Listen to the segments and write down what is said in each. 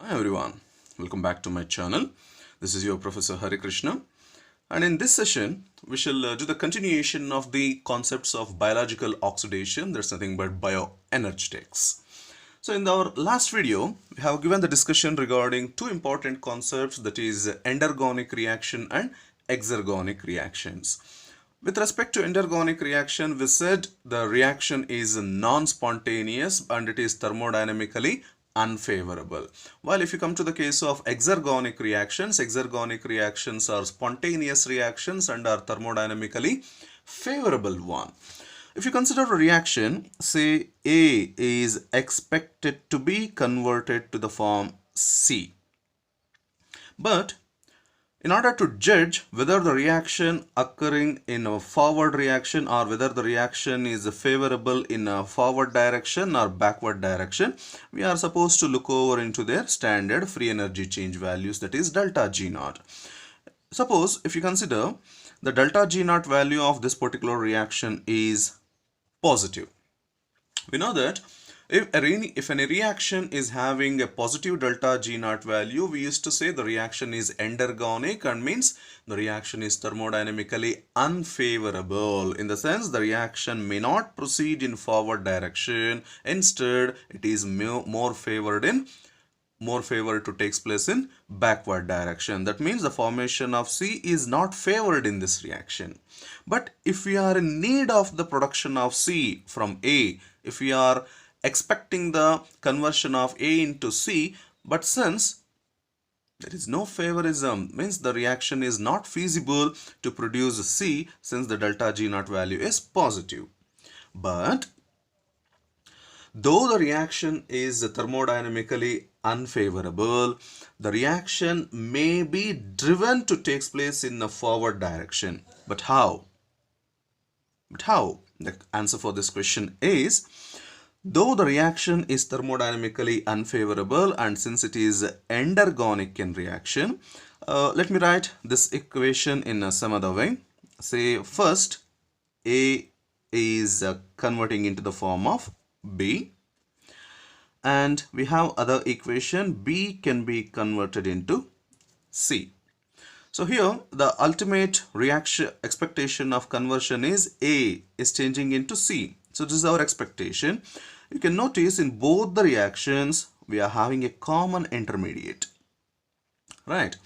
Hi everyone, welcome back to my channel. This is your Professor Hari Krishna, and in this session we shall do the continuation of the concepts of biological oxidation. There's nothing but bioenergetics. So in our last video we have given the discussion regarding two important concepts, that is endergonic reaction and exergonic reactions. With respect to endergonic reaction, we said the reaction is non-spontaneous and it is thermodynamically unfavorable. While if you come to the case of exergonic reactions are spontaneous reactions and are thermodynamically favorable one. If you consider a reaction, say A is expected to be converted to the form C. But in order to judge whether the reaction occurring in a forward reaction or whether the reaction is favorable in a forward direction or backward direction, we are supposed to look over into their standard free energy change values, that is delta G naught. Suppose if you consider the delta G naught value of this particular reaction is positive. We know that if any reaction is having a positive delta G naught value, we used to say the reaction is endergonic, and means the reaction is thermodynamically unfavorable, in the sense the reaction may not proceed in forward direction. Instead, it is more favored to takes place in backward direction. That means the formation of C is not favored in this reaction. But if we are in need of the production of C from A, if we are expecting the conversion of A into C, but since there is no favorism, means the reaction is not feasible to produce C since the delta G naught value is positive. But though the reaction is thermodynamically unfavorable, the reaction may be driven to take place in a forward direction. But how? The answer for this question is, though the reaction is thermodynamically unfavorable and since it is endergonic in reaction, let me write this equation in some other way. Say first A is converting into the form of B, and we have other equation B can be converted into C. So here the ultimate reaction expectation of conversion is A is changing into C. So this is our expectation. You can notice in both the reactions we are having a common intermediate, right?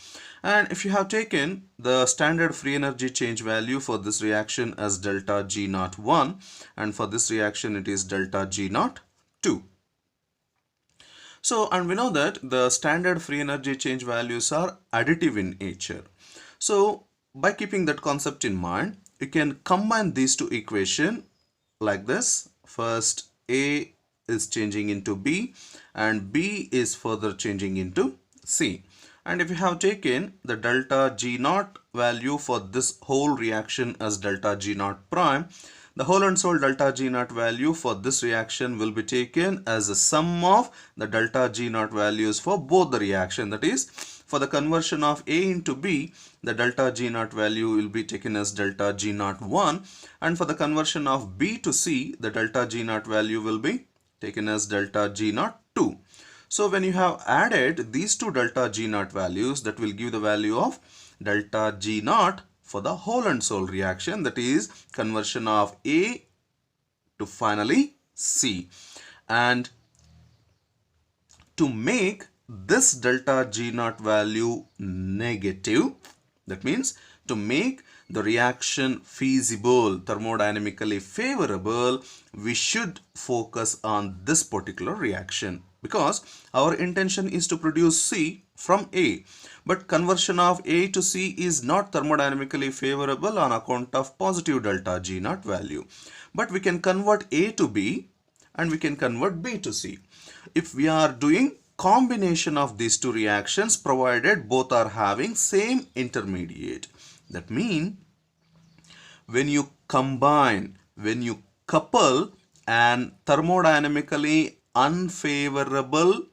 And if you have taken the standard free energy change value for this reaction as delta G naught 1, and for this reaction it is delta G naught 2. So, and we know that the standard free energy change values are additive in nature. So by keeping that concept in mind, you can combine these two equations like this. First A is changing into B and B is further changing into C. And if you have taken the delta G naught value for this whole reaction as delta G naught prime, the whole and sole delta G naught value for this reaction will be taken as a sum of the delta G naught values for both the reaction. That is, for the conversion of A into B, the delta G naught value will be taken as delta G naught 1, and for the conversion of B to C, the delta G naught value will be taken as delta G naught 2. So when you have added these two delta G naught values, that will give the value of delta G naught for the whole and sole reaction, that is conversion of A to finally C. And to make this delta G naught value negative, that means to make the reaction feasible, thermodynamically favorable, we should focus on this particular reaction, because our intention is to produce C from A, but conversion of A to C is not thermodynamically favorable on account of positive delta G naught value. But we can convert A to B and we can convert B to C if we are doing combination of these two reactions, provided both are having same intermediate. That means when you combine, when you couple an thermodynamically unfavorable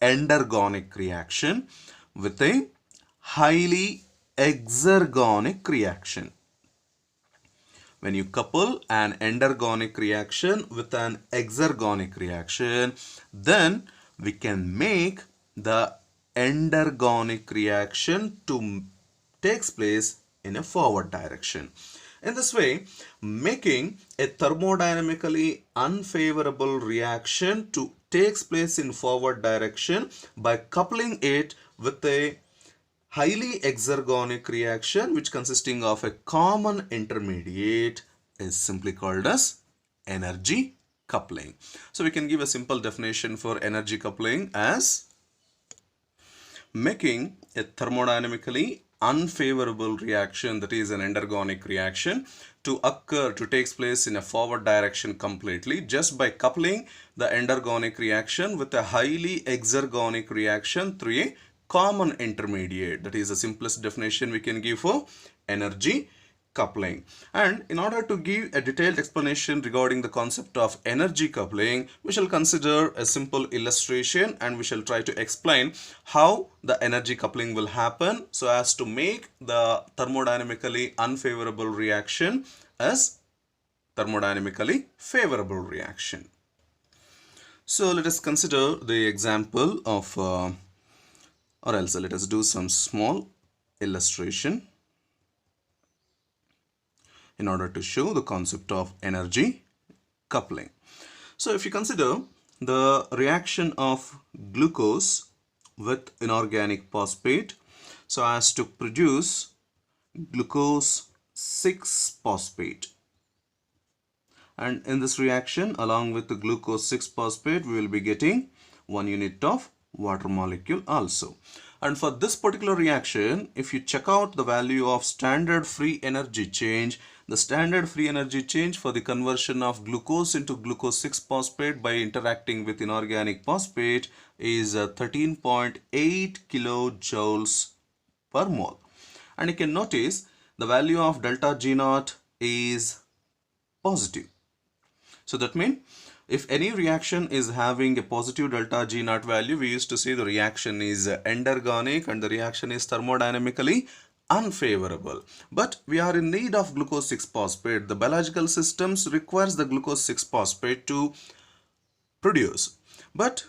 endergonic reaction with a highly exergonic reaction, when you couple an endergonic reaction with an exergonic reaction, then we can make the endergonic reaction to takes place in a forward direction. In this way, making a thermodynamically unfavorable reaction to takes place in forward direction by coupling it with a highly exergonic reaction which consisting of a common intermediate is simply called as energy coupling. So we can give a simple definition for energy coupling as making a thermodynamically unfavorable reaction, that is an endergonic reaction, to takes place in a forward direction completely just by coupling the endergonic reaction with a highly exergonic reaction through a common intermediate. That is the simplest definition we can give for energy coupling. And in order to give a detailed explanation regarding the concept of energy coupling, we shall consider a simple illustration and we shall try to explain how the energy coupling will happen so as to make the thermodynamically unfavorable reaction as thermodynamically favorable reaction. So let us consider the example of let us do some small illustration in order to show the concept of energy coupling. So if you consider the reaction of glucose with inorganic phosphate so as to produce glucose 6-phosphate, and in this reaction along with the glucose 6-phosphate we will be getting 1 unit of water molecule also. And for this particular reaction, if you check out the value of standard free energy change, the standard free energy change for the conversion of glucose into glucose 6-phosphate by interacting with inorganic phosphate is 13.8 kilojoules per mole. And you can notice the value of delta G naught is positive. So that means if any reaction is having a positive delta G naught value, we used to say the reaction is endergonic and the reaction is thermodynamically unfavorable. But we are in need of glucose 6-phosphate. The biological systems requires the glucose 6-phosphate to produce. But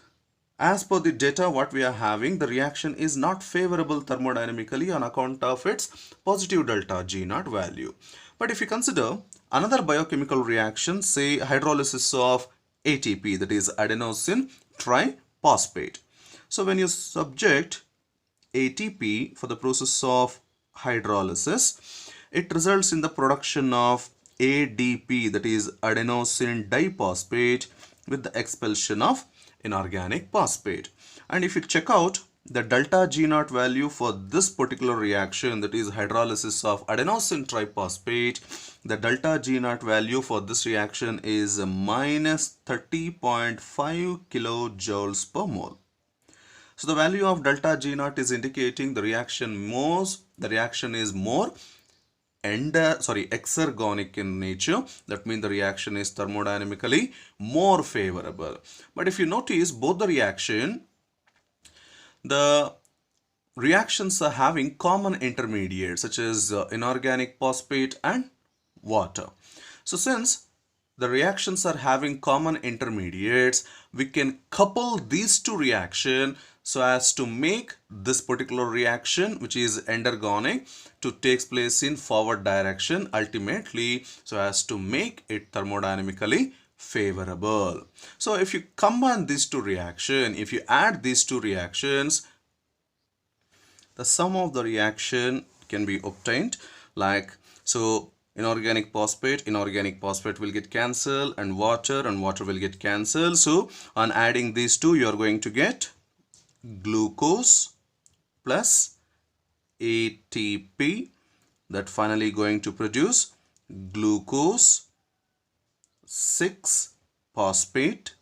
as per the data what we are having, the reaction is not favorable thermodynamically on account of its positive delta G naught value. But if you consider another biochemical reaction, say hydrolysis of ATP, that is adenosine triphosphate. So when you subject ATP for the process of hydrolysis, it results in the production of ADP, that is adenosine diphosphate, with the expulsion of inorganic phosphate. And if you check out the delta G naught value for this particular reaction, that is hydrolysis of adenosine triphosphate, the delta G naught value for this reaction is minus 30.5 kilojoules per mole. So the value of delta G naught is indicating the reaction is more exergonic in nature. That means the reaction is thermodynamically more favorable. But if you notice both the reactions are having common intermediates such as inorganic phosphate and water. So since the reactions are having common intermediates, we can couple these two reactions so as to make this particular reaction, which is endergonic, to takes place in forward direction ultimately, so as to make it thermodynamically favorable. So if you combine these two reactions, if you add these two reactions, the sum of the reaction can be obtained like so. Inorganic phosphate will get cancelled, and water will get cancelled. So on adding these two, you are going to get glucose plus ATP, that finally going to produce glucose 6-phosphate,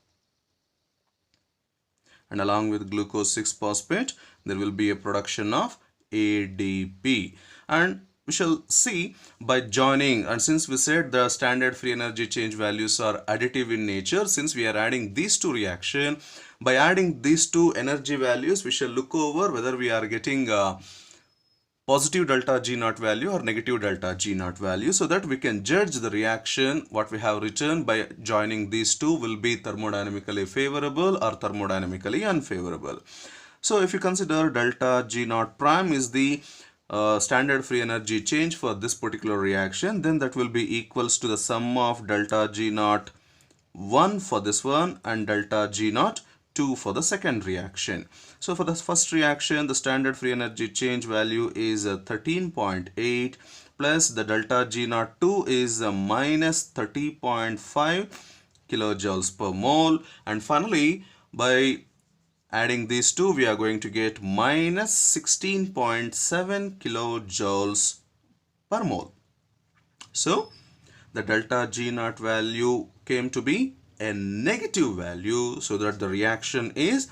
and along with glucose 6-phosphate there will be a production of ADP. And we shall see by joining, and since we said the standard free energy change values are additive in nature, since we are adding these two reactions, by adding these two energy values, we shall look over whether we are getting positive delta G naught value or negative delta G naught value, so that we can judge the reaction what we have written by joining these two will be thermodynamically favorable or thermodynamically unfavorable. So if you consider delta G naught prime is the standard free energy change for this particular reaction, then that will be equals to the sum of delta G naught 1 for this one and delta G naught 2 for the second reaction. So for the first reaction, the standard free energy change value is 13.8 plus the delta G naught 2 is minus 30.5 kilojoules per mole, and finally by adding these two we are going to get minus 16.7 kilojoules per mole. So the delta G naught value came to be a negative value, so that the reaction is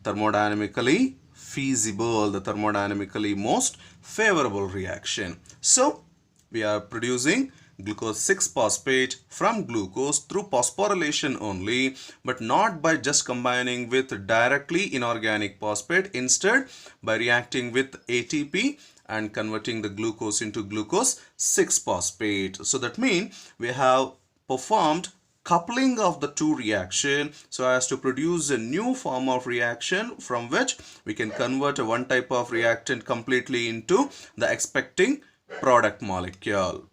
thermodynamically feasible, the thermodynamically most favorable reaction. So we are producing glucose 6-phosphate from glucose through phosphorylation only, but not by just combining with directly inorganic phosphate. Instead, by reacting with ATP and converting the glucose into glucose 6-phosphate. So that means we have performed coupling of the two reactions so as to produce a new form of reaction from which we can convert a one type of reactant completely into the expecting product molecule.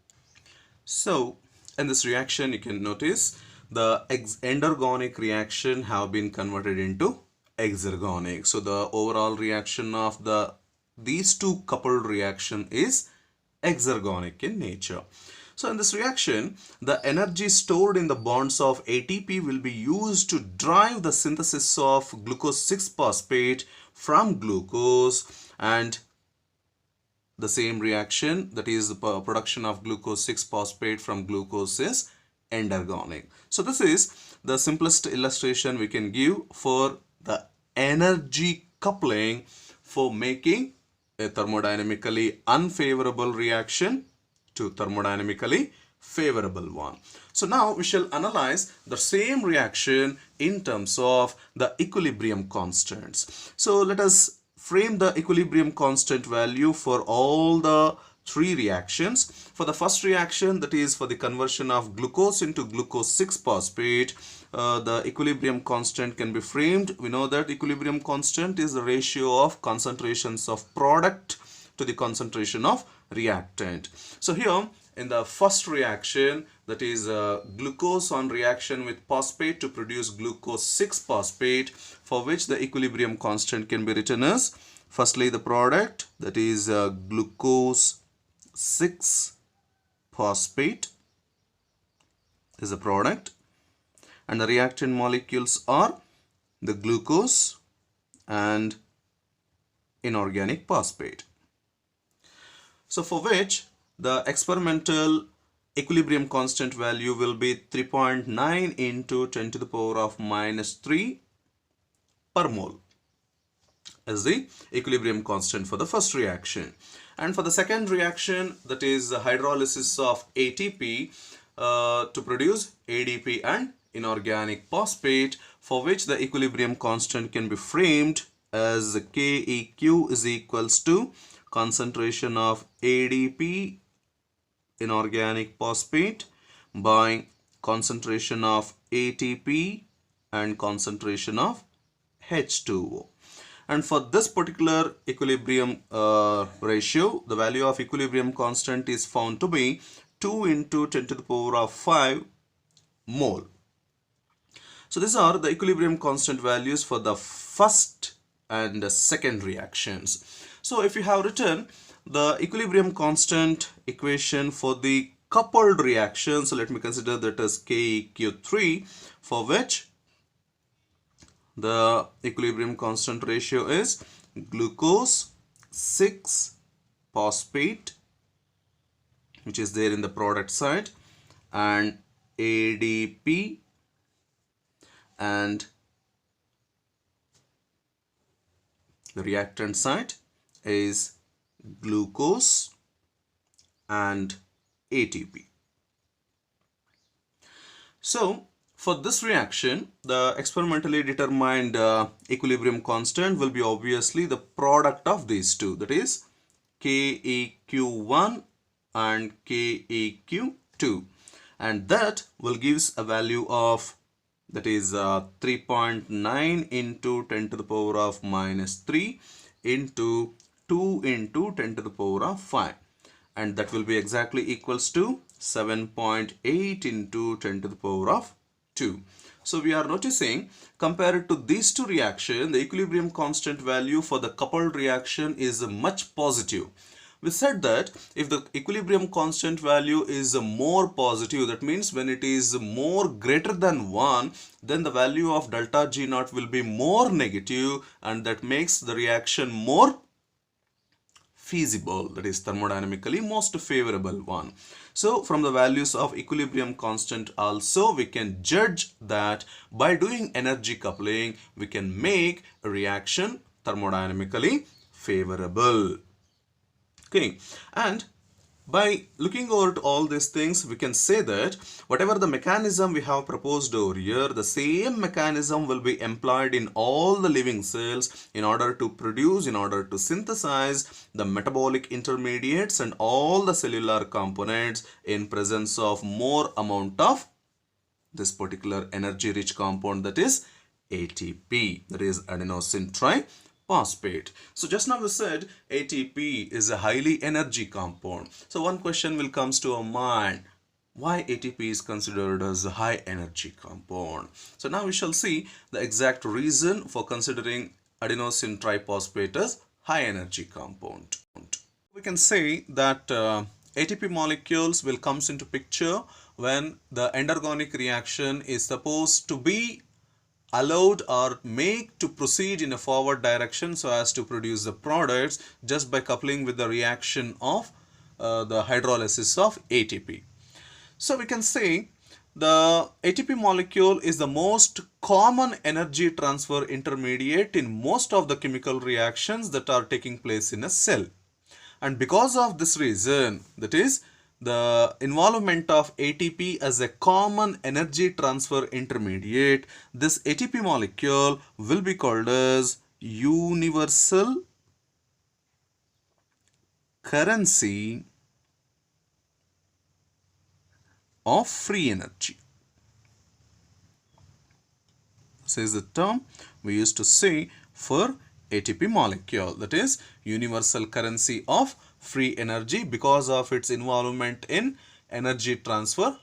So in this reaction you can notice the endergonic reaction have been converted into exergonic. So the overall reaction of these two coupled reaction is exergonic in nature. So in this reaction, the energy stored in the bonds of ATP will be used to drive the synthesis of glucose 6-phosphate from glucose, and the same reaction, that is the production of glucose 6-phosphate from glucose, is endergonic. So this is the simplest illustration we can give for the energy coupling for making a thermodynamically unfavorable reaction to thermodynamically favorable one. So now we shall analyze the same reaction in terms of the equilibrium constants. So let us frame the equilibrium constant value for all the three reactions. For the first reaction, that is for the conversion of glucose into glucose 6-phosphate, the equilibrium constant can be framed. We know that equilibrium constant is the ratio of concentrations of product to the concentration of reactant. So here in the first reaction, that is glucose on reaction with phosphate to produce glucose 6-phosphate, for which the equilibrium constant can be written as firstly the product, that is glucose 6-phosphate is a product, and the reactant molecules are the glucose and inorganic phosphate. So for which the experimental equilibrium constant value will be 3.9 into 10 to the power of minus 3 per mole as the equilibrium constant for the first reaction. And for the second reaction, that is the hydrolysis of ATP to produce ADP and inorganic phosphate, for which the equilibrium constant can be framed as KEQ is equals to concentration of ADP inorganic phosphate by concentration of ATP and concentration of H2O. And for this particular equilibrium ratio, the value of equilibrium constant is found to be 2 into 10 to the power of 5 mole. So these are the equilibrium constant values for the first and the second reactions. So if you have written the equilibrium constant equation for the coupled reaction, so let me consider that as KEQ3, for which the equilibrium constant ratio is glucose 6-phosphate, which is there in the product side, and ADP and the reactant side is glucose and ATP. So for this reaction, the experimentally determined equilibrium constant will be obviously the product of these two, that is KEQ1 and KEQ2, and that will gives a value of that is 3.9 into 10 to the power of minus 3 into 2 into 10 to the power of 5, and that will be exactly equals to 7.8 into 10 to the power of 2. So we are noticing, compared to these two reactions, the equilibrium constant value for the coupled reaction is much positive. We said that if the equilibrium constant value is more positive, that means when it is more greater than 1, then the value of delta G naught will be more negative, and that makes the reaction more feasible, that is thermodynamically most favorable one. So from the values of equilibrium constant also we can judge that by doing energy coupling we can make a reaction thermodynamically favorable. Okay, and by looking over to all these things, we can say that whatever the mechanism we have proposed over here, the same mechanism will be employed in all the living cells in order to produce, in order to synthesize the metabolic intermediates and all the cellular components in presence of more amount of this particular energy rich compound, that is ATP, that is adenosine triphosphate. So just now we said ATP is a highly energy compound. So one question will comes to our mind, why ATP is considered as a high energy compound? So now we shall see the exact reason for considering adenosine triphosphate as high energy compound. We can say that ATP molecules will comes into picture when the endergonic reaction is supposed to be allowed or made to proceed in a forward direction so as to produce the products just by coupling with the reaction of the hydrolysis of ATP. So we can say the ATP molecule is the most common energy transfer intermediate in most of the chemical reactions that are taking place in a cell. And because of this reason, that is the involvement of ATP as a common energy transfer intermediate, this ATP molecule will be called as universal currency of free energy. This is the term we used to say for ATP molecule, that is universal currency of free energy, because of its involvement in energy transfer,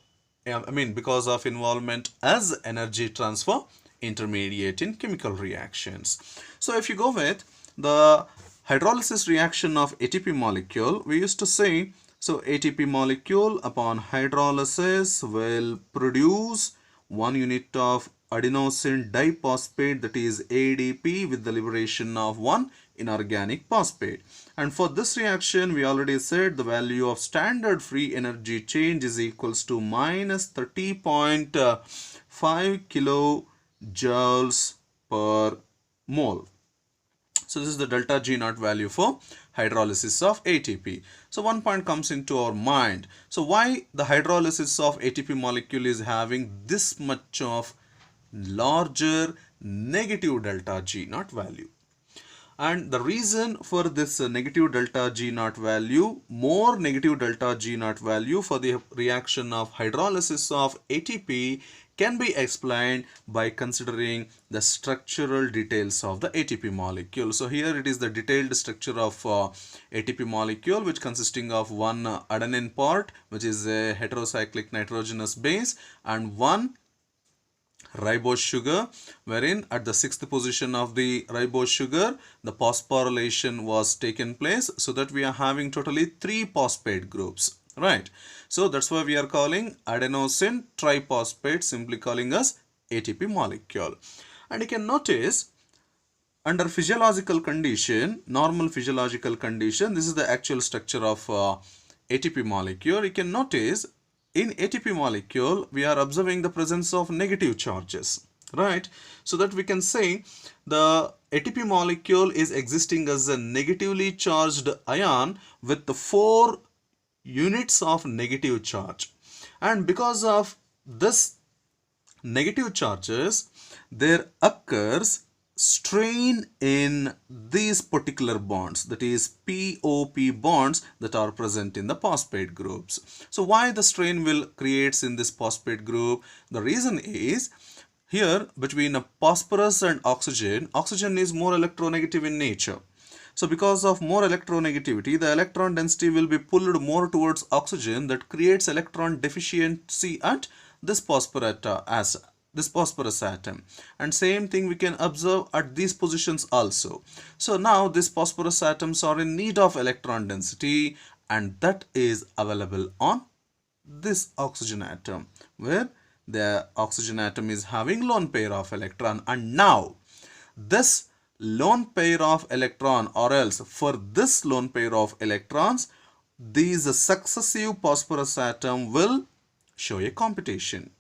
because of involvement as energy transfer intermediate in chemical reactions. So if you go with the hydrolysis reaction of ATP molecule, we used to say, so ATP molecule upon hydrolysis will produce 1 unit of adenosine diphosphate, that is ADP, with the liberation of one inorganic phosphate. And for this reaction, we already said the value of standard free energy change is equals to minus 30.5 kilojoules per mole. So this is the delta G naught value for hydrolysis of ATP. So one point comes into our mind. So why the hydrolysis of ATP molecule is having this much of larger negative delta G naught value? And the reason for this negative delta G naught value, more negative delta G naught value for the reaction of hydrolysis of ATP can be explained by considering the structural details of the ATP molecule. So here it is the detailed structure of ATP molecule, which consisting of one adenine part, which is a heterocyclic nitrogenous base, and one ribose sugar, wherein at the 6th position of the ribose sugar the phosphorylation was taken place, so that we are having totally 3 phosphate groups, right? So that's why we are calling adenosine triphosphate, simply calling as ATP molecule. And you can notice under physiological condition, normal physiological condition, this is the actual structure of ATP molecule. You can notice in ATP molecule, we are observing the presence of negative charges, right? So that we can say the ATP molecule is existing as a negatively charged ion with the 4 units of negative charge. And because of this negative charges, there occurs strain in these particular bonds, that is POP bonds that are present in the phosphate groups. So why the strain will creates in this phosphate group? The reason is Here, between a phosphorus and oxygen, oxygen is more electronegative in nature. So because of more electronegativity, the electron density will be pulled more towards oxygen, that creates electron deficiency at this phosphorus atom. And same thing we can observe at these positions also. So now these phosphorus atoms are in need of electron density, and that is available on this oxygen atom, where the oxygen atom is having lone pair of electron. And now this lone pair of electron, or else for this lone pair of electrons, these successive phosphorus atom will show a competition.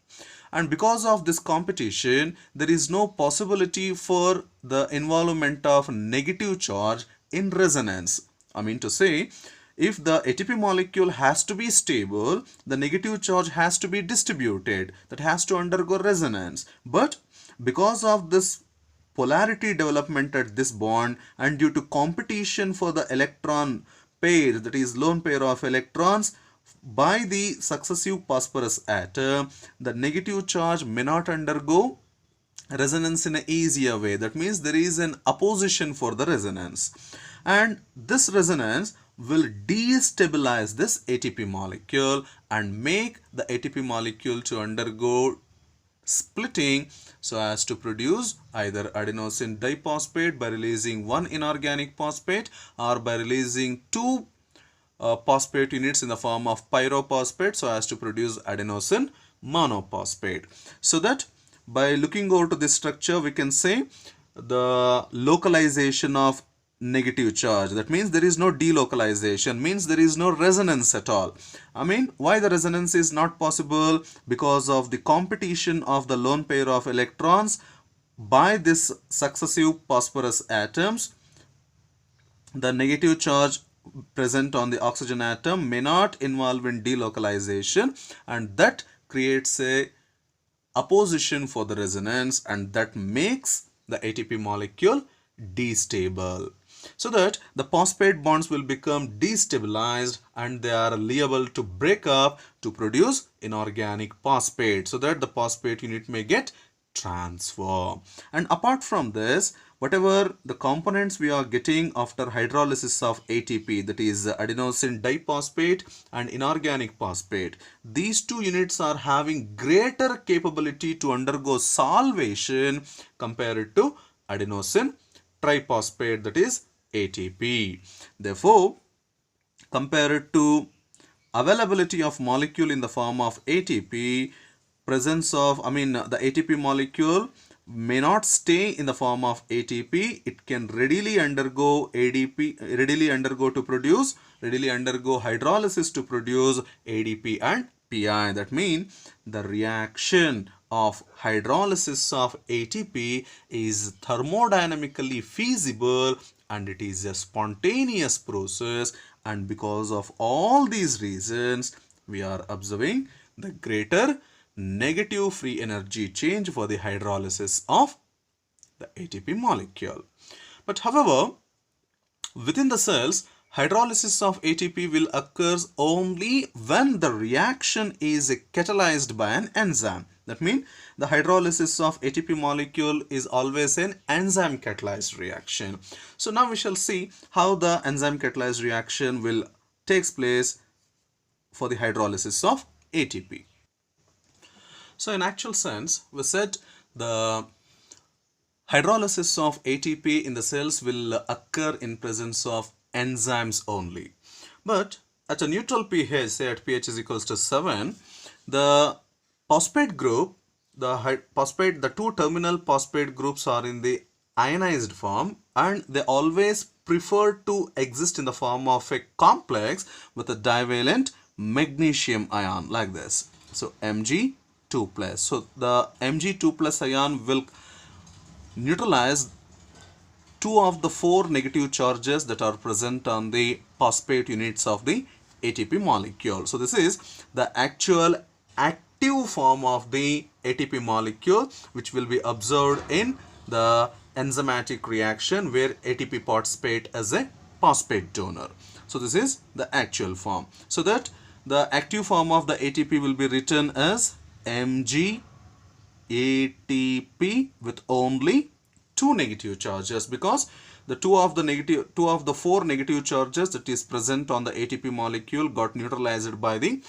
And because of this competition, there is no possibility for the involvement of negative charge in resonance. I mean to say, if the ATP molecule has to be stable, the negative charge has to be distributed, that has to undergo resonance. But because of this polarity development at this bond, and due to competition for the electron pair, that is lone pair of electrons, by the successive phosphorus atom, the negative charge may not undergo resonance in an easier way. That means there is an opposition for the resonance, and this resonance will destabilize this ATP molecule and make the ATP molecule to undergo splitting so as to produce either adenosine diphosphate by releasing one inorganic phosphate, or by releasing two phosphate units in the form of pyrophosphate so as to produce adenosine monophosphate. So that by looking over to this structure, we can say the localization of negative charge. That means there is no delocalization, means there is no resonance at all. I mean, why the resonance is not possible? Because of the competition of the lone pair of electrons by this successive phosphorus atoms. The negative charge present on the oxygen atom may not involve in delocalization, and that creates a opposition for the resonance, and that makes the ATP molecule destable, so that the phosphate bonds will become destabilized and they are liable to break up to produce inorganic phosphate, so that the phosphate unit may get transformed. And apart from this, whatever the components we are getting after hydrolysis of ATP, that is adenosine diphosphate and inorganic phosphate, these two units are having greater capability to undergo solvation compared to adenosine triphosphate, that is ATP. Therefore, compared to availability of molecule in the form of ATP, presence of, the ATP molecule may not stay in the form of ATP. It can readily undergo readily undergo hydrolysis to produce ADP and PI. That means the reaction of hydrolysis of ATP is thermodynamically feasible, and it is a spontaneous process, and because of all these reasons, we are observing the greater negative free energy change for the hydrolysis of the ATP molecule. But however, within the cells, hydrolysis of ATP will occur only when the reaction is catalyzed by an enzyme. That means the hydrolysis of ATP molecule is always an enzyme catalyzed reaction. So now we shall see how the enzyme catalyzed reaction will takes place for the hydrolysis of ATP. So in actual sense, we said the hydrolysis of ATP in the cells will occur in presence of enzymes only. But at a neutral pH, say at pH is equals to 7, the phosphate group, the two terminal phosphate groups are in the ionized form, and they always prefer to exist in the form of a complex with a divalent magnesium ion like this. So Mg2 plus. So the Mg2 plus ion will neutralize two of the four negative charges that are present on the phosphate units of the ATP molecule. So this is the actual active form of the ATP molecule, which will be observed in the enzymatic reaction where ATP participates as a phosphate donor. So this is the actual form. So that the active form of the ATP will be written as Mg ATP with only 2 negative charges, because the two of the 4 negative charges that is present on the ATP molecule got neutralized by the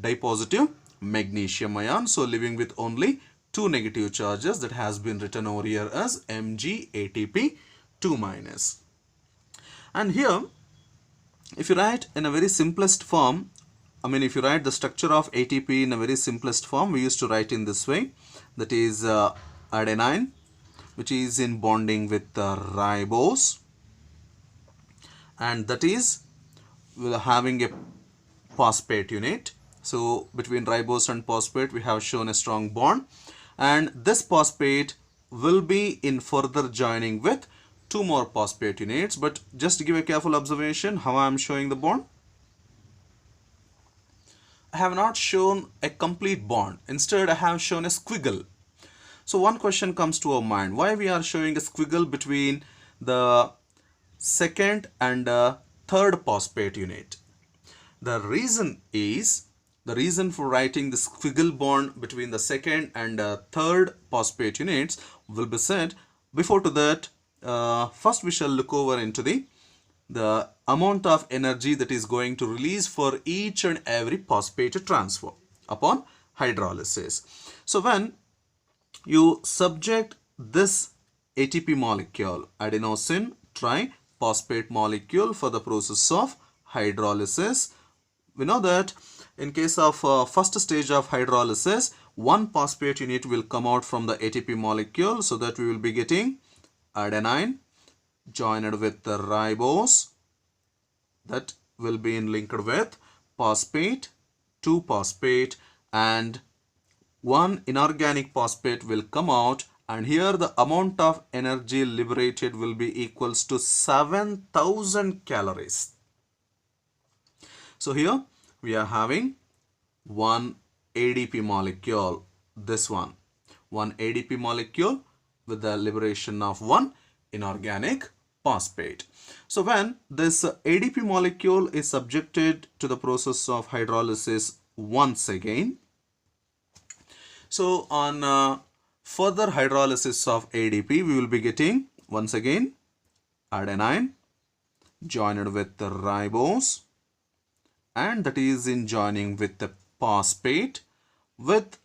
dipositive magnesium ion, so leaving with only 2 negative charges that has been written over here as MgATP 2 minus. And here, if you write in a very simplest form, if you write the structure of ATP in a very simplest form, we used to write in this way, that is adenine, which is in bonding with ribose, and that is having a phosphate unit. So between ribose and phosphate we have shown a strong bond, and this phosphate will be in further joining with 2 more phosphate units. But just give a careful observation how I am showing the bond. I have not shown a complete bond, instead I have shown a squiggle. So one question comes to our mind, why we are showing a squiggle between the second and third phosphate unit? The reason for writing the squiggle bond between the second and third phosphate units will be said. Before to that, first we shall look over into the amount of energy that is going to release for each and every phosphate transfer upon hydrolysis. So when you subject this ATP molecule, adenosine triphosphate molecule, for the process of hydrolysis, we know that in case of first stage of hydrolysis, 1 phosphate unit will come out from the ATP molecule, so that we will be getting adenine joined with the ribose, that will be linked with phosphate, 2 phosphate, and 1 inorganic phosphate will come out, and here the amount of energy liberated will be equals to 7,000 calories. So here we are having 1 ADP molecule, this one 1 ADP molecule with the liberation of 1 inorganic phosphate. So when this ADP molecule is subjected to the process of hydrolysis once again, so on further hydrolysis of ADP, we will be getting once again adenine joined with the ribose, and that is in joining with the phosphate with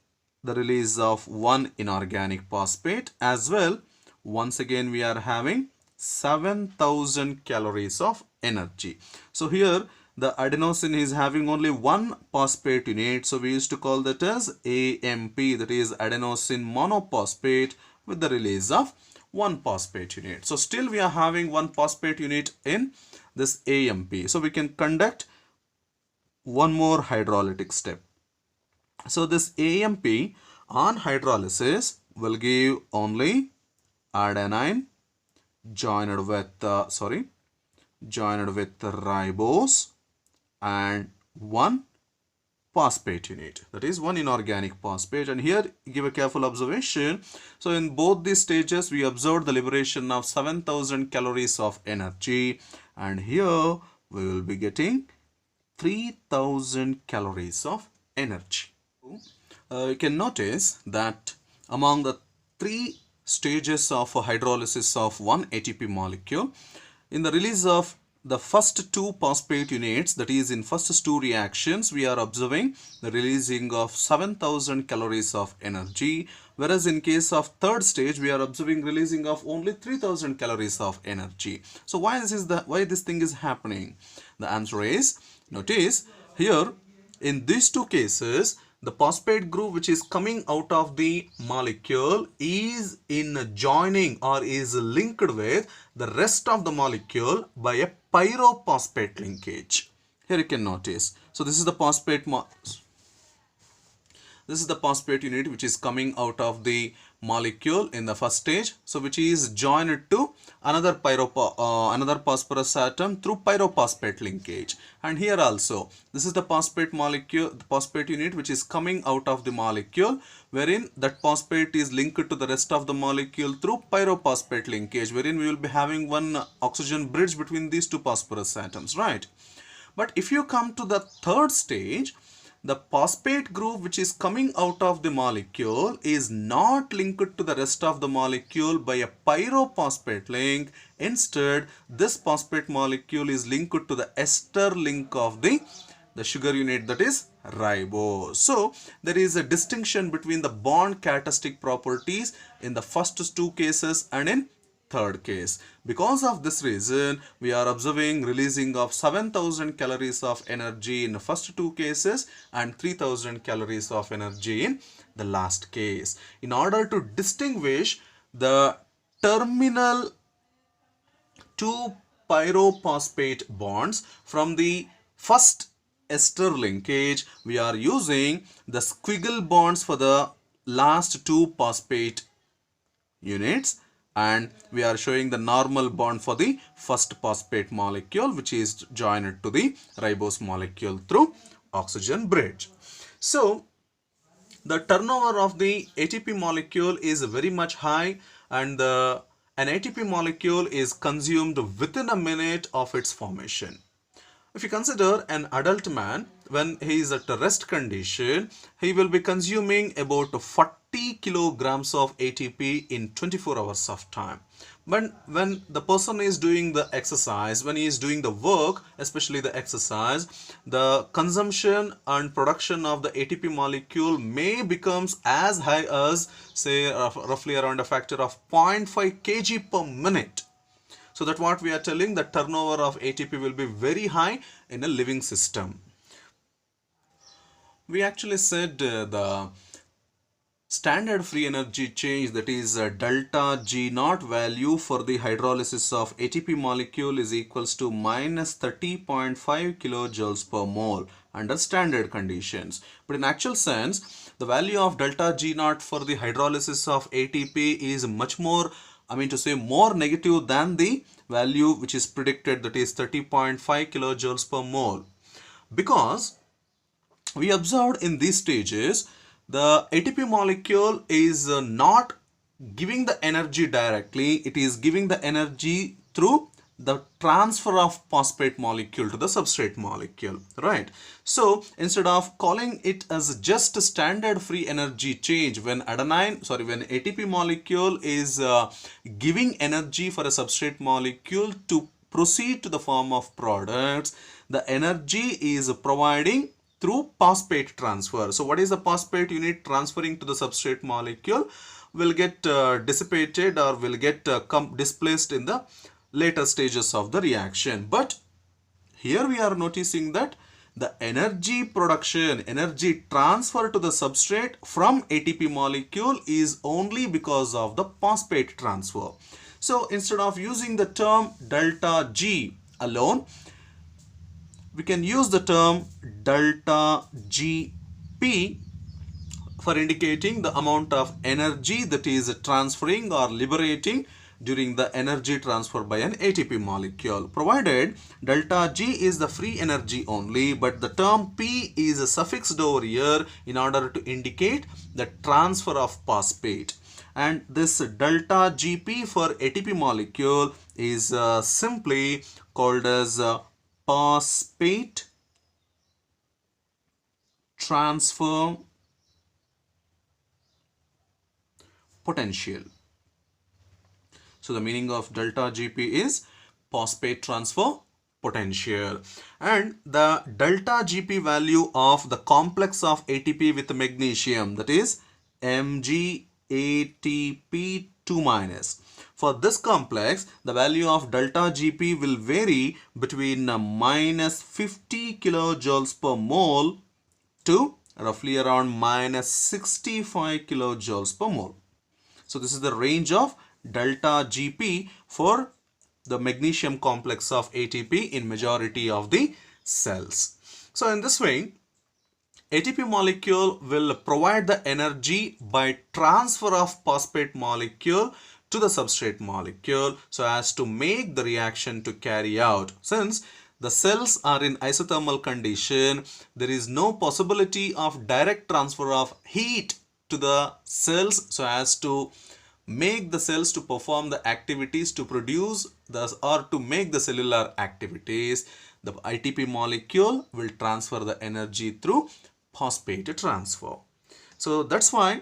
the release of 1 inorganic phosphate as well. Once again we are having 7,000 calories of energy. So here the adenosine is having only 1 phosphate unit, so we used to call that as AMP, that is adenosine monophosphate with the release of 1 phosphate unit. So still we are having 1 phosphate unit in this AMP, so we can conduct one more hydrolytic step. So this AMP on hydrolysis will give only adenine joined with ribose and 1 phosphate unit, that is 1 inorganic phosphate. And here give a careful observation. So in both these stages we observed the liberation of 7,000 calories of energy, and here we will be getting 3,000 calories of energy. You can notice that among the 3 stages of hydrolysis of 1 ATP molecule, in the release of the first 2 phosphate units, that is in first 2 reactions, we are observing the releasing of 7,000 calories of energy, whereas in case of third stage we are observing releasing of only 3,000 calories of energy. So why this thing is happening? The answer is, notice here in these 2 cases, the phosphate group which is coming out of the molecule is in joining or is linked with the rest of the molecule by a pyrophosphate linkage. Here you can notice. So this is the phosphate unit which is coming out of the molecule in the first stage, so which is joined to another phosphorus atom through pyrophosphate linkage. And here also this is the phosphate unit which is coming out of the molecule, wherein that phosphate is linked to the rest of the molecule through pyrophosphate linkage, wherein we will be having one oxygen bridge between these 2 phosphorus atoms, right? But if you come to the third stage, the phosphate group which is coming out of the molecule is not linked to the rest of the molecule by a pyrophosphate link. Instead, this phosphate molecule is linked to the ester link of the sugar unit, that is ribose. So there is a distinction between the bond characteristic properties in the first two cases and in third case. Because of this reason, we are observing releasing of 7,000 calories of energy in the first two cases and 3,000 calories of energy in the last case. In order to distinguish the terminal two pyrophosphate bonds from the first ester linkage, we are using the squiggle bonds for the last two phosphate units, and we are showing the normal bond for the first phosphate molecule which is joined to the ribose molecule through oxygen bridge. So the turnover of the ATP molecule is very much high, and an ATP molecule is consumed within a minute of its formation. If you consider an adult man, when he is at a rest condition, he will be consuming about 40 kilograms of ATP in 24 hours of time. But when the person is doing the exercise, when he is doing the work, especially the exercise, the consumption and production of the ATP molecule may becomes as high as, say, roughly around a factor of 0.5 kg per minute. So that what we are telling, the turnover of ATP will be very high in a living system. We actually said the standard free energy change, that is delta G naught value for the hydrolysis of ATP molecule is equals to minus 30.5 kilojoules per mole under standard conditions. But in actual sense, the value of delta G naught for the hydrolysis of ATP is much more, more negative than the value which is predicted, that is 30.5 kilojoules per mole. Because we observed in these stages, the ATP molecule is not giving the energy directly, it is giving the energy through the transfer of phosphate molecule to the substrate molecule, right? So instead of calling it as just a standard free energy change, when ATP molecule is giving energy for a substrate molecule to proceed to the form of products, the energy is providing through phosphate transfer. So what is the phosphate unit transferring to the substrate molecule will get dissipated or will get displaced in the later stages of the reaction. But here we are noticing that the energy production, energy transfer to the substrate from ATP molecule is only because of the phosphate transfer. So instead of using the term delta G alone, we can use the term delta GP for indicating the amount of energy that is transferring or liberating during the energy transfer by an ATP molecule, provided delta G is the free energy only, but the term P is suffixed over here in order to indicate the transfer of phosphate. And this delta GP for ATP molecule is simply called as phosphate transfer potential. So the meaning of delta GP is phosphate transfer potential. And the delta GP value of the complex of ATP with magnesium, that is MgATP2-. For this complex, the value of delta GP will vary between minus 50 kilojoules per mole to roughly around minus 65 kilojoules per mole. So this is the range of delta GP for the magnesium complex of ATP in majority of the cells. So in this way, ATP molecule will provide the energy by transfer of phosphate molecule to the substrate molecule so as to make the reaction to carry out. Since the cells are in isothermal condition, there is no possibility of direct transfer of heat to the cells so as to make the cells to perform the activities to produce or to make the cellular activities. The ATP molecule will transfer the energy through phosphate transfer. So that's why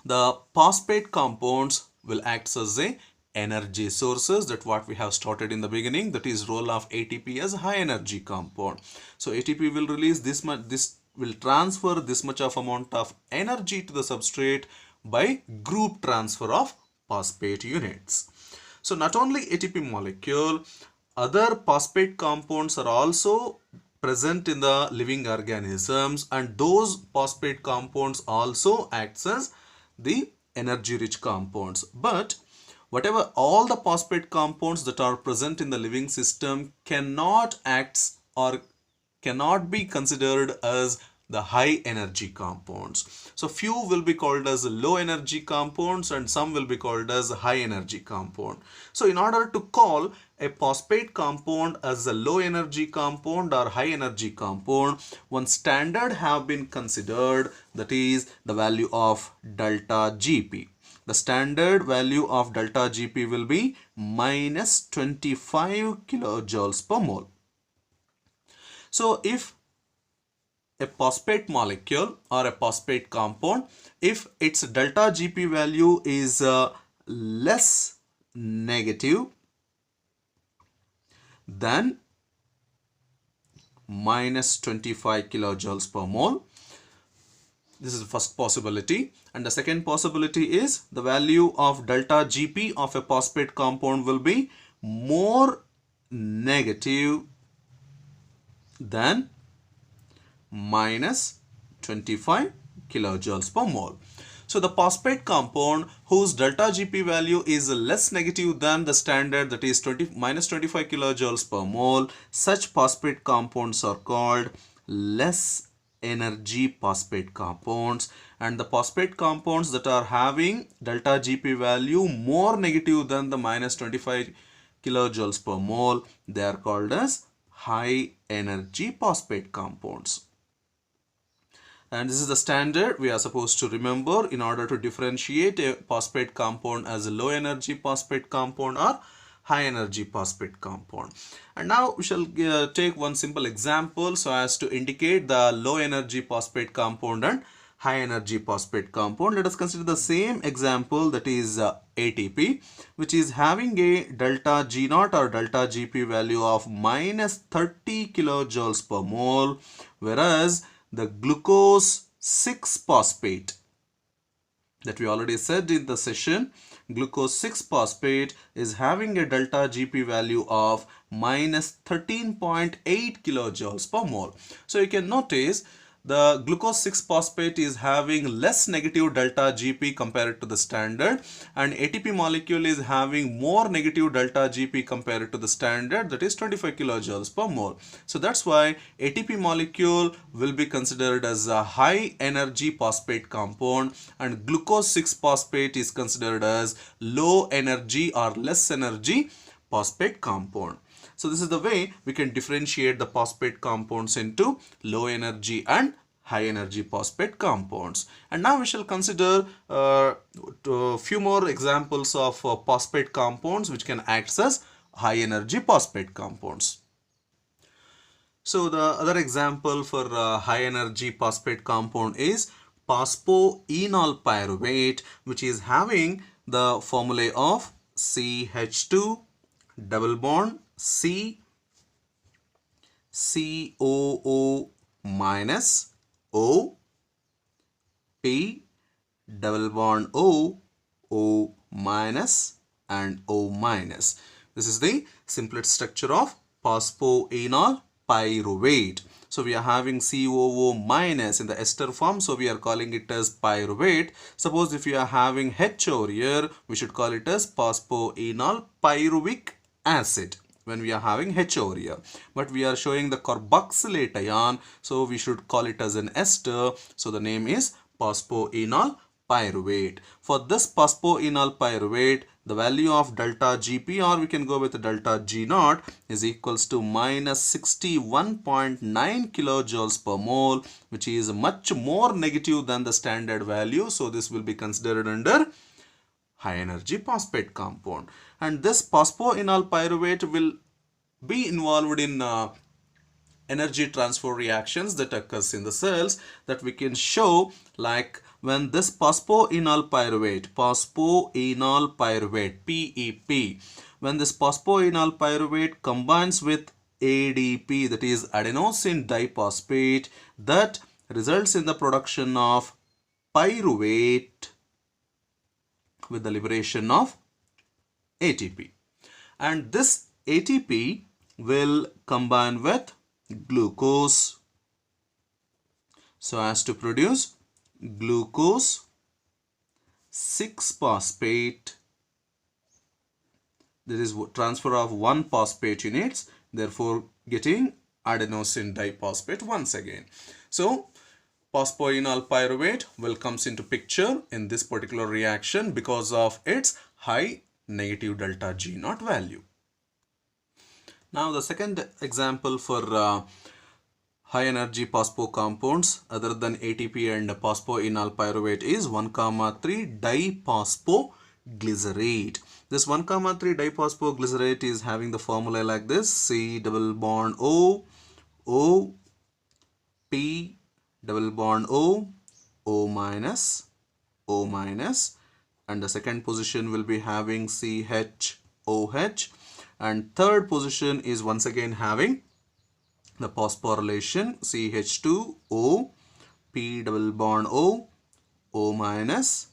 the phosphate compounds will act as a energy sources, that what we have started in the beginning, that is role of ATP as high energy compound. So ATP will release this much, this will transfer this much of amount of energy to the substrate by group transfer of phosphate units. So not only ATP molecule, other phosphate compounds are also present in the living organisms, and those phosphate compounds also acts as the energy rich compounds. But whatever all the phosphate compounds that are present in the living system cannot act or cannot be considered as the high energy compounds. So few will be called as low energy compounds and some will be called as high energy compound. So in order to call a phosphate compound as a low energy compound or high energy compound, one standard have been considered, that is the value of delta Gp. The standard value of delta Gp will be minus 25 kilojoules per mole. So if a phosphate molecule or a phosphate compound, if its delta Gp value is less negative than minus 25 kilojoules per mole, this is the first possibility. And the second possibility is the value of delta Gp of a phosphate compound will be more negative than minus 25 kilojoules per mole. So the phosphate compound whose delta Gp value is less negative than the standard, that is minus 25 kilojoules per mole, such phosphate compounds are called less energy phosphate compounds. And the phosphate compounds that are having delta Gp value more negative than the minus 25 kilojoules per mole, they are called as high energy phosphate compounds. And this is the standard we are supposed to remember in order to differentiate a phosphate compound as a low energy phosphate compound or high energy phosphate compound. And now we shall take one simple example so as to indicate the low energy phosphate compound and high energy phosphate compound. Let us consider the same example, that is ATP, which is having a delta G0 or delta Gp value of minus 30 kilojoules per mole, whereas the glucose 6-phosphate that we already said in the session, glucose 6-phosphate is having a delta Gp value of minus 13.8 kilojoules per mole. So you can notice the glucose 6-phosphate is having less negative delta Gp compared to the standard, and ATP molecule is having more negative delta Gp compared to the standard, that is 25 kilojoules per mole. So that's why ATP molecule will be considered as a high energy phosphate compound and glucose 6-phosphate is considered as low energy or less energy phosphate compound. So this is the way we can differentiate the phosphate compounds into low energy and high energy phosphate compounds. And now we shall consider a few more examples of phosphate compounds which can act as high energy phosphate compounds. So the other example for high energy phosphate compound is Passpo Enol Pyruvate, which is having the formulae of CH2 double bond C, COO minus O, P double bond O, O minus and O minus. This is the simplest structure of phosphoenol pyruvate. So we are having COO minus in the ester form, so we are calling it as pyruvate. Suppose if you are having H over here, we should call it as phosphoenol pyruvic acid when we are having H over here. But we are showing the carboxylate ion, so we should call it as an ester. So the name is phosphoenol pyruvate. For this phosphoenol pyruvate, the value of delta Gp, or we can go with delta G0, is equals to minus 61.9 kilojoules per mole, which is much more negative than the standard value. So this will be considered under high energy phosphate compound. And this phosphoenol pyruvate will be involved in energy transfer reactions that occurs in the cells that we can show, like when this phosphoenol pyruvate, PEP, when this phosphoenol pyruvate combines with ADP, that is adenosine diphosphate, that results in the production of pyruvate with the liberation of ATP. And this ATP will combine with glucose so as to produce glucose 6-phosphate. There is transfer of 1 phosphate units, therefore getting adenosine diphosphate once again. So phosphoenol pyruvate will comes into picture in this particular reaction because of its high negative delta G naught value. Now the second example for high energy phospho compounds other than ATP and phosphoenol pyruvate is 1,3 diphosphoglycerate. This 1,3 diphosphoglycerate is having the formula like this: C double bond O, O, P double bond O, O minus, O minus, and the second position will be having CH, OH, and third position is once again having the phosphorylation CH2O, P double bond O, O minus,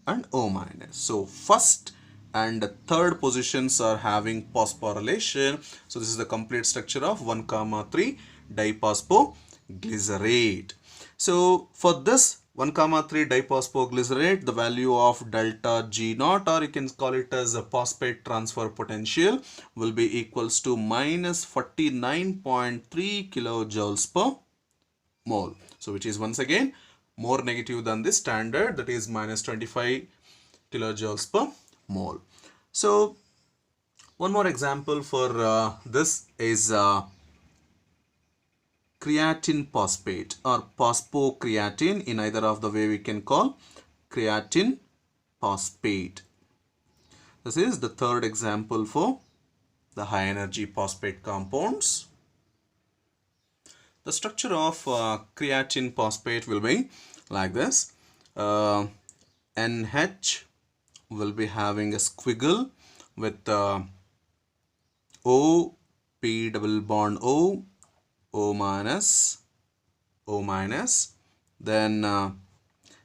and O minus. So first and third positions are having phosphorylation. So this is the complete structure of 1,3 diphosphoglycerate. So for this 1,3 diphosphoglycerate, the value of delta G naught, or you can call it as a phosphate transfer potential, will be equals to minus 49.3 kilojoules per mole. So which is once again more negative than the standard, that is minus 25 kilojoules per mole. So one more example for this is creatine phosphate or phosphocreatine. In either of the way we can call creatine phosphate. This is the third example for the high energy phosphate compounds. The structure of creatine phosphate will be like this. NH will be having a squiggle with O, P double bond O, O minus, O minus, then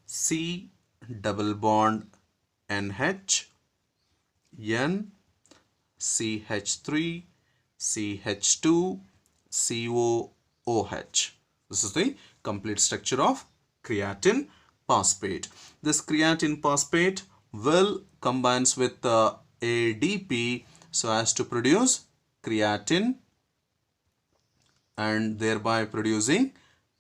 C double bond NH, N, CH3, CH2, COOH. This is the complete structure of creatine phosphate. This creatine phosphate will combines with ADP so as to produce creatine and thereby producing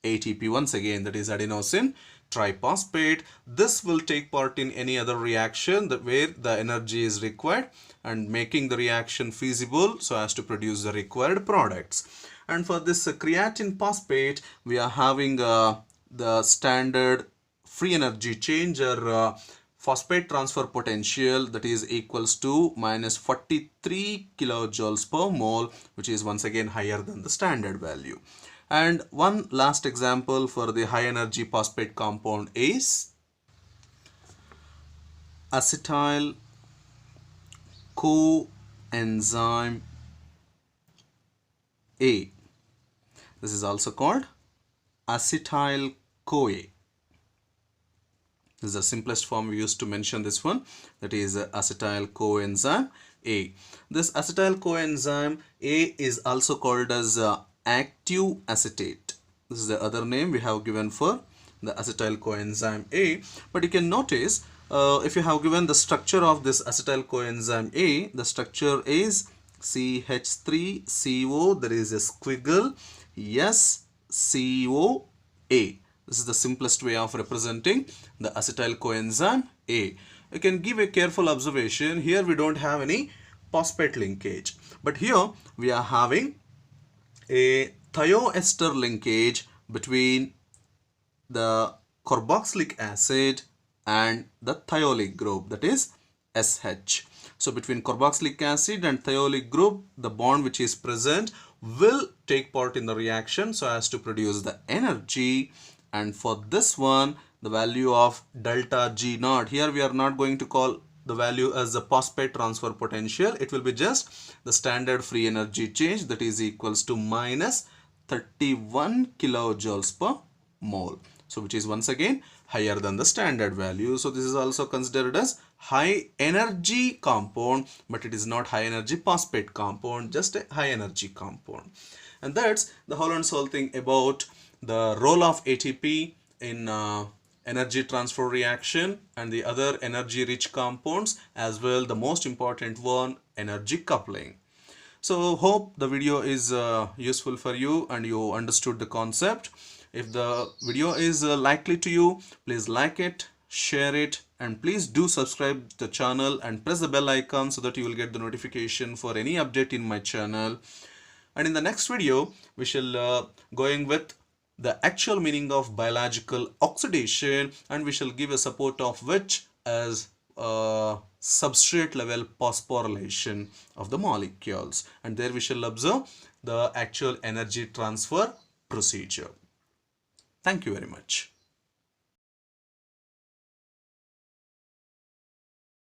ATP once again, that is adenosine triphosphate. This will take part in any other reaction where the energy is required and making the reaction feasible so as to produce the required products. And for this creatine phosphate, we are having the standard free energy change or phosphate transfer potential, that is equals to minus 43 kilojoules per mole, which is once again higher than the standard value. And one last example for the high energy phosphate compound is acetyl coenzyme A. This is also called acetyl CoA. This is the simplest form we used to mention this one, that is acetyl coenzyme A. This acetyl coenzyme A is also called as active acetate. This is the other name we have given for the acetyl coenzyme A. But you can notice if you have given the structure of this acetyl coenzyme A, the structure is CH3CO, there is a squiggle, SCOA. This is the simplest way of representing the acetyl coenzyme A. You can give a careful observation. Here we don't have any phosphate linkage, but here we are having a thioester linkage between the carboxylic acid and the thiolic group, that is SH. So between carboxylic acid and thiolic group, the bond which is present will take part in the reaction so as to produce the energy. And for this one, the value of delta G naught, here we are not going to call the value as the phosphate transfer potential. It will be just the standard free energy change, that is equals to minus 31 kilojoules per mole. So which is once again higher than the standard value. So this is also considered as high energy compound, but it is not high energy phosphate compound, just a high energy compound. And that's the whole and sole thing about the role of ATP in energy transfer reaction and the other energy rich compounds, as well the most important one, energy coupling. So hope the video is useful for you and you understood the concept. If the video is likely to you, please like it, share it, and please do subscribe to the channel and press the bell icon so that you will get the notification for any update in my channel. And in the next video, we shall going with the actual meaning of biological oxidation, and we shall give a support of which as substrate level phosphorylation of the molecules, and there we shall observe the actual energy transfer procedure. Thank you very much.